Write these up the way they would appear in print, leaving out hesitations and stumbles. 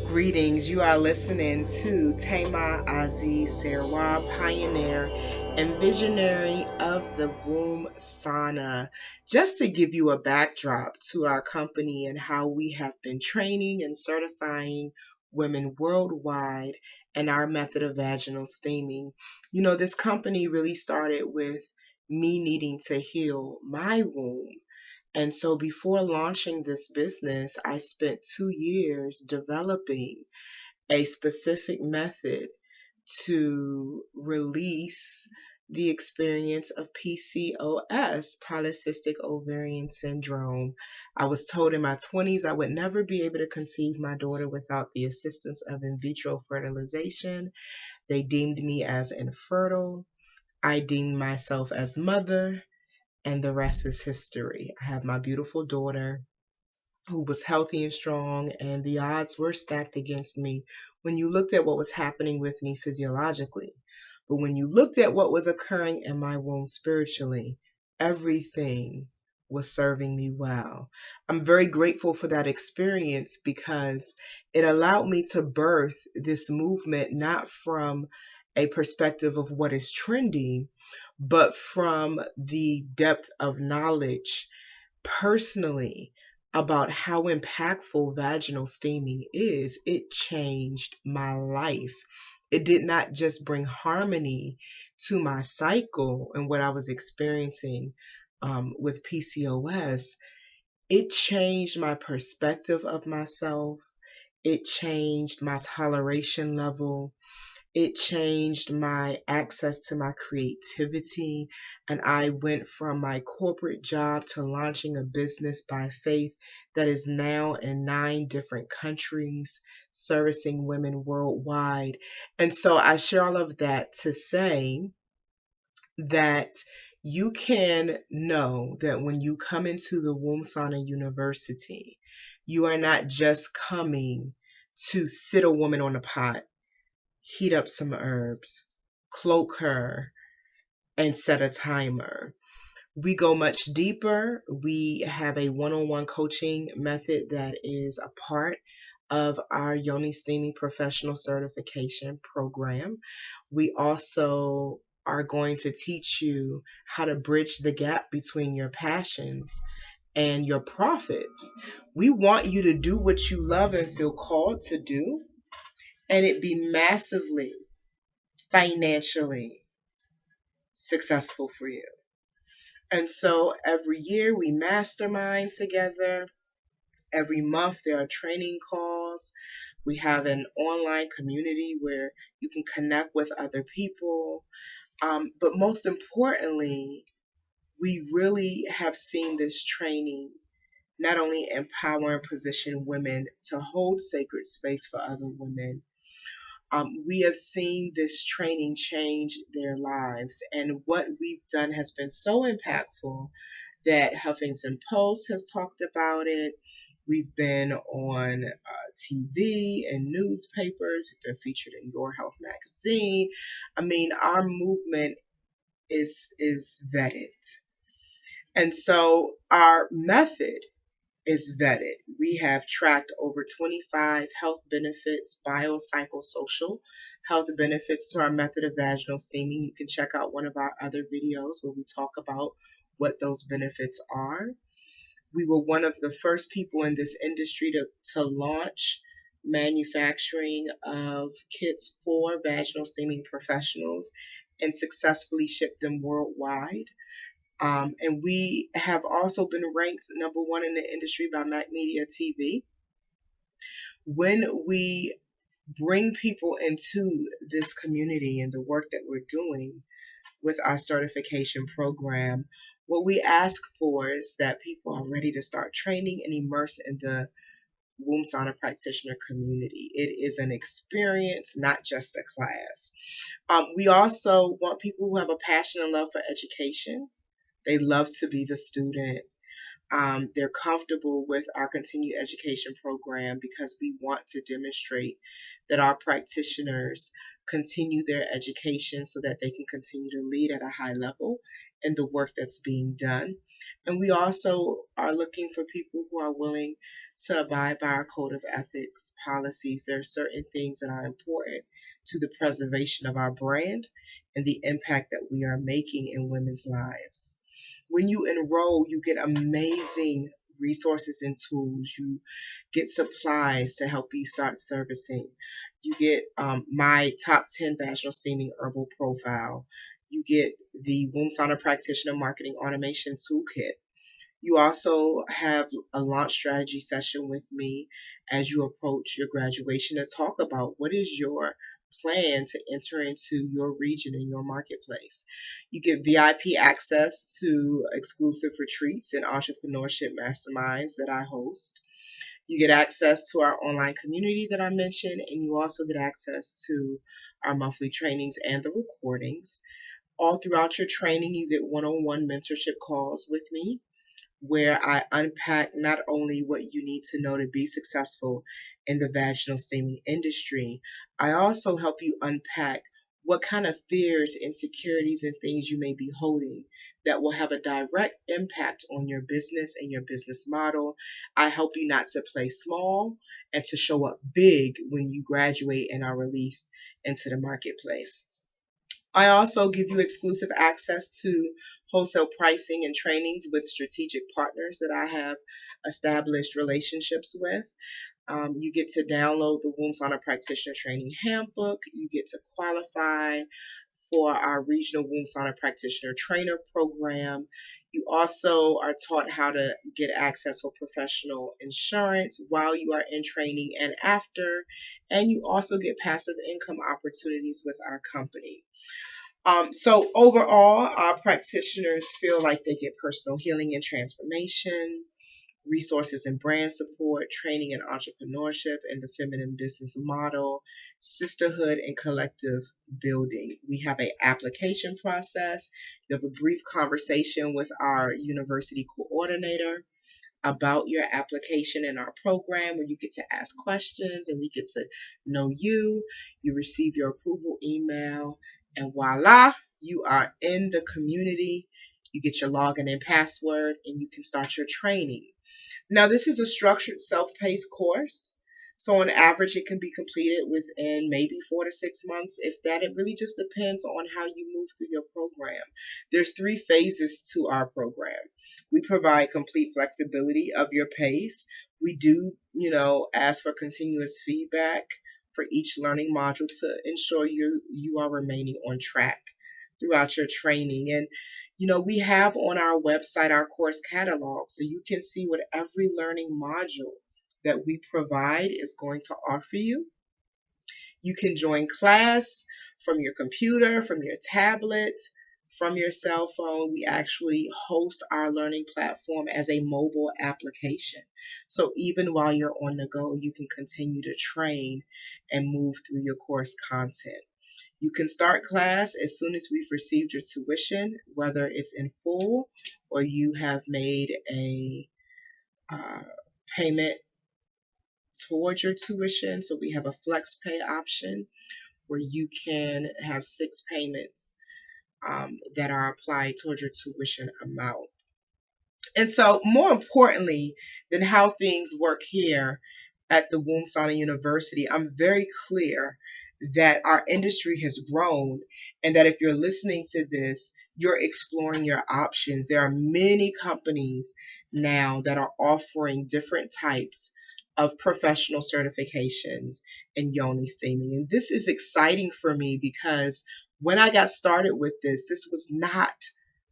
Greetings. You are listening to Thema Sarwa, pioneer and visionary of the womb sauna. Just to give you a backdrop to our company and how we have been training and certifying women worldwide and our method of vaginal steaming. This company really started with me needing to heal my womb. And so before launching this business, I spent 2 years developing a specific method to release the experience of PCOS, polycystic ovarian syndrome. I was told in my 20s I would never be able to conceive my daughter without the assistance of in vitro fertilization. They deemed me as infertile. I deemed myself as mother, and the rest is history. I have my beautiful daughter who was healthy and strong, and the odds were stacked against me when you looked at what was happening with me physiologically. But when you looked at what was occurring in my womb spiritually, everything was serving me well. I'm very grateful for that experience because it allowed me to birth this movement not from a perspective of what is trending, but from the depth of knowledge personally about how impactful vaginal steaming is. It changed my life. It did not just bring harmony to my cycle and what I was experiencing with PCOS, it changed my perspective of myself. It changed my toleration level. It changed my access to my creativity, and I went from my corporate job to launching a business by faith that is now in 9 different countries, servicing women worldwide. And so I share all of that to say that you can know that when you come into the Womb Sauna University, you are not just coming to sit a woman on a pot, heat up some herbs, cloak her, and set a timer. We go much deeper. We have a one-on-one coaching method that is a part of our Yoni Steaming Professional Certification program. We also are going to teach you how to bridge the gap between your passions and your profits. We want you to do what you love and feel called to do, and it be massively financially successful for you. And so every year we mastermind together. Every month there are training calls. We have an online community where you can connect with other people. But most importantly, we really have seen this training not only empower and position women to hold sacred space for other women, we have seen this training change their lives. And what we've done has been so impactful that Huffington Post has talked about it. We've been on TV and newspapers. We've been featured in Your Health magazine. I mean, our movement is vetted. And so our method is vetted. We have tracked over 25 health benefits, biopsychosocial health benefits to our method of vaginal steaming. You can check out one of our other videos where we talk about what those benefits are. We were one of the first people in this industry to launch manufacturing of kits for vaginal steaming professionals and successfully ship them worldwide. And we have also been ranked #1 in the industry by Mac Media TV. When we bring people into this community and the work that we're doing with our certification program, what we ask for is that people are ready to start training and immerse in the womb sauna practitioner community. It is an experience, not just a class. We also want people who have a passion and love for education. They love to be the student. They're comfortable with our continued education program because we want to demonstrate that our practitioners continue their education so that they can continue to lead at a high level in the work that's being done. And we also are looking for people who are willing to abide by our code of ethics, policies. There are certain things that are important to the preservation of our brand and the impact that we are making in women's lives. When you enroll, you get amazing resources and tools. You get supplies to help you start servicing. You get my top 10 vaginal steaming herbal profile. You get the Womb Sauna Practitioner Marketing Automation Toolkit. You also have a launch strategy session with me as you approach your graduation to talk about what is your plan to enter into your region and your marketplace. You get VIP access to exclusive retreats and entrepreneurship masterminds that I host. You get access to our online community that I mentioned, and you also get access to our monthly trainings and the recordings. All throughout your training, you get one-on-one mentorship calls with me where I unpack not only what you need to know to be successful in the vaginal steaming industry, I also help you unpack what kind of fears, insecurities, and things you may be holding that will have a direct impact on your business and your business model. I help you not to play small and to show up big when you graduate and are released into the marketplace. I also give you exclusive access to wholesale pricing and trainings with strategic partners that I have established relationships with. You get to download the Womb Sauna Practitioner Training Handbook. You get to qualify for our Regional Womb Sauna Practitioner Trainer Program. You also are taught how to get access for professional insurance while you are in training and after. And you also get passive income opportunities with our company. So overall, our practitioners feel like they get personal healing and transformation, resources and brand support, training and entrepreneurship and the feminine business model, sisterhood and collective building. We have an application process. You have a brief conversation with our university coordinator about your application in our program where you get to ask questions and we get to know you. You receive your approval email and voila, you are in the community. You get your login and password and you can start your training. Now, this is a structured self-paced course. So on average, it can be completed within maybe 4 to 6 months. If that, it really just depends on how you move through your program. There's 3 phases to our program. We provide complete flexibility of your pace. We do, ask for continuous feedback for each learning module to ensure you are remaining on track throughout your training. And we have on our website our course catalog, so you can see what every learning module that we provide is going to offer you. You can join class from your computer, from your tablet, from your cell phone. We actually host our learning platform as a mobile application. So even while you're on the go, you can continue to train and move through your course content. You can start class as soon as we've received your tuition, whether it's in full or you have made a payment towards your tuition. So we have a flex pay option where you can have 6 payments that are applied towards your tuition amount. And so more importantly than how things work here at the Womb Sauna University, I'm very clear that our industry has grown and that if you're listening to this, you're exploring your options. There are many companies now that are offering different types of professional certifications in Yoni steaming. And this is exciting for me because when I got started with this was not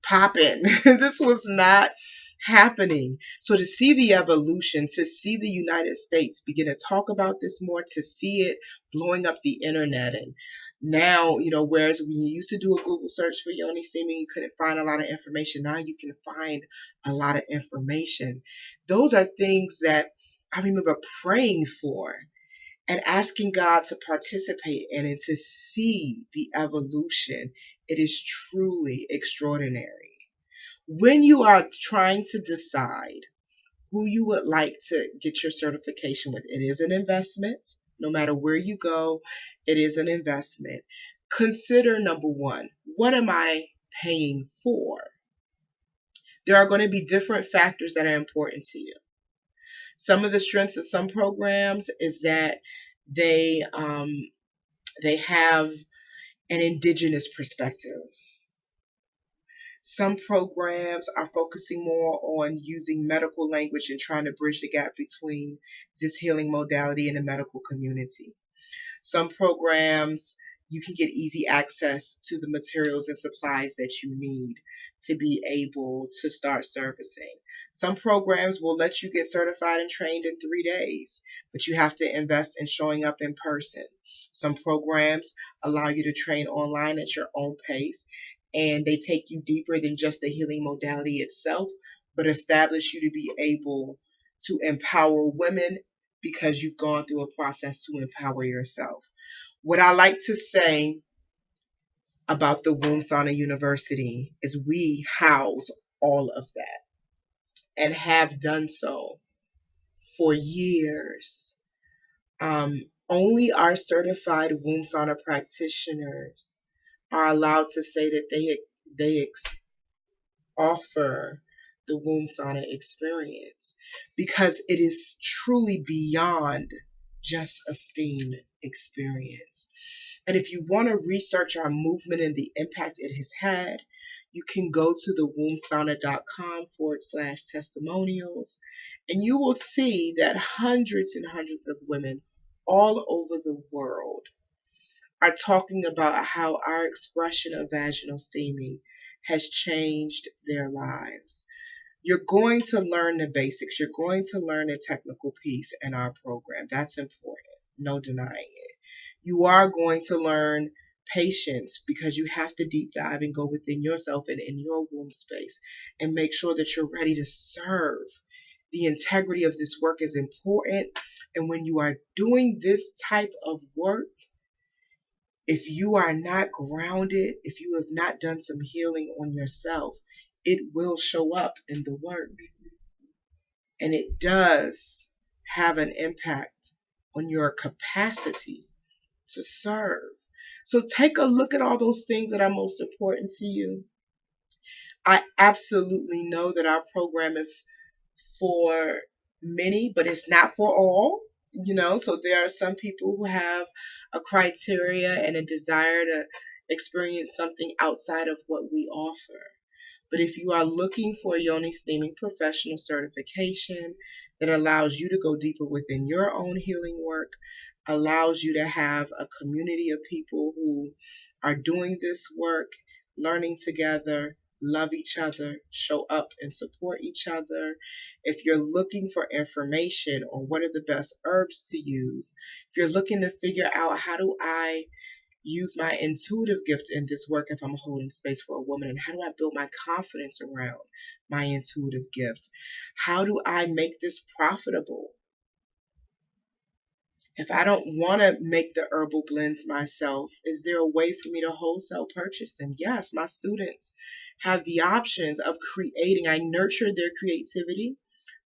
popping. This was not happening. So to see the evolution, to see the United States begin to talk about this more, to see it blowing up the internet. And now, whereas when you used to do a Google search for Yoni steaming, you couldn't find a lot of information. Now you can find a lot of information. Those are things that I remember praying for and asking God to participate in and to see the evolution. It is truly extraordinary. When you are trying to decide who you would like to get your certification with, it is an investment. No matter where you go, it is an investment. Consider number 1, what am I paying for? There are going to be different factors that are important to you. Some of the strengths of some programs is that they they have an indigenous perspective. Some programs are focusing more on using medical language and trying to bridge the gap between this healing modality and the medical community. Some programs, you can get easy access to the materials and supplies that you need to be able to start servicing. Some programs will let you get certified and trained in 3 days, but you have to invest in showing up in person. Some programs allow you to train online at your own pace, and they take you deeper than just the healing modality itself, but establish you to be able to empower women because you've gone through a process to empower yourself. What I like to say about the Womb Sauna University is we house all of that and have done so for years. Only our certified womb sauna practitioners are allowed to say that they offer the womb sauna experience because it is truly beyond just a STEAM experience. And if you want to research our movement and the impact it has had, you can go to the wombsauna.com/testimonials, and you will see that hundreds and hundreds of women all over the world are talking about how our expression of vaginal steaming has changed their lives. You're going to learn the basics. You're going to learn a technical piece in our program. That's important. No denying it. You are going to learn patience because you have to deep dive and go within yourself and in your womb space and make sure that you're ready to serve. The integrity of this work is important. And when you are doing this type of work, if you are not grounded, if you have not done some healing on yourself, it will show up in the work. And it does have an impact on your capacity to serve. So take a look at all those things that are most important to you. I absolutely know that our program is for many, but it's not for all. So there are some people who have a criteria and a desire to experience something outside of what we offer. But if you are looking for a Yoni Steaming Professional certification that allows you to go deeper within your own healing work, allows you to have a community of people who are doing this work, learning together, love each other, show up and support each other. If you're looking for information on what are the best herbs to use, if you're looking to figure out how do I use my intuitive gift in this work if I'm holding space for a woman, and how do I build my confidence around my intuitive gift? How do I make this profitable? If I don't want to make the herbal blends myself, is there a way for me to wholesale purchase them? Yes, my students have the options of creating. I nurture their creativity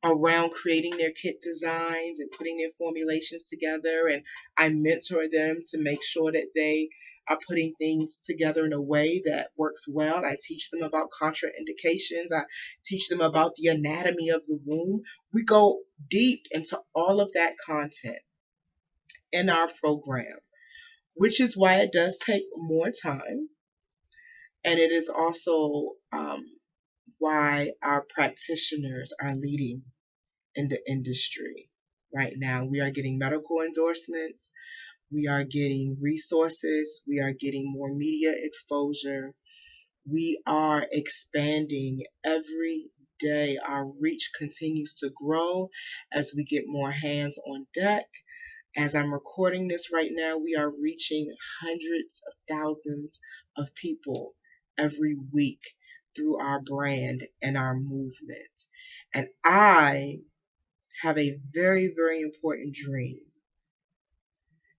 around creating their kit designs and putting their formulations together, and I mentor them to make sure that they are putting things together in a way that works well. I teach them about contraindications. I teach them about the anatomy of the womb. We go deep into all of that content in our program, which is why it does take more time, and it is also why our practitioners are leading in the industry right now. We are getting medical endorsements, we are getting resources, we are getting more media exposure, we are expanding every day. Our reach continues to grow as we get more hands on deck. As I'm recording this right now, we are reaching hundreds of thousands of people every week through our brand and our movement. And I have a very, very important dream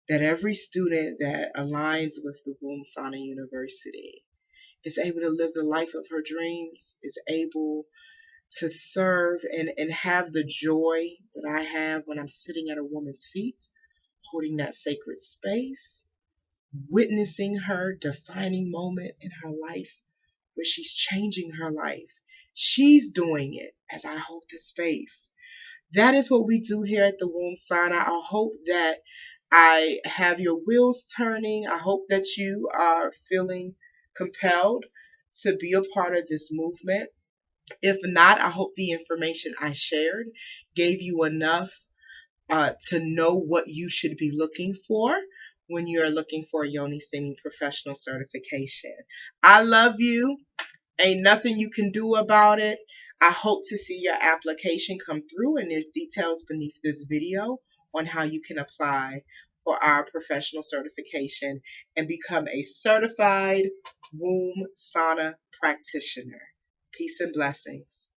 that every student that aligns with the Womb Sauna University is able to live the life of her dreams, is able to serve and have the joy that I have when I'm sitting at a woman's feet, holding that sacred space, witnessing her defining moment in her life where she's changing her life. She's doing it as I hold the space. That is what we do here at the Womb Sauna. I hope that I have your wheels turning. I hope that you are feeling compelled to be a part of this movement. If not, I hope the information I shared gave you enough to know what you should be looking for when you're looking for a Yoni Singing Professional Certification. I love you. Ain't nothing you can do about it. I hope to see your application come through, and there's details beneath this video on how you can apply for our professional certification and become a certified womb sauna practitioner. Peace and blessings.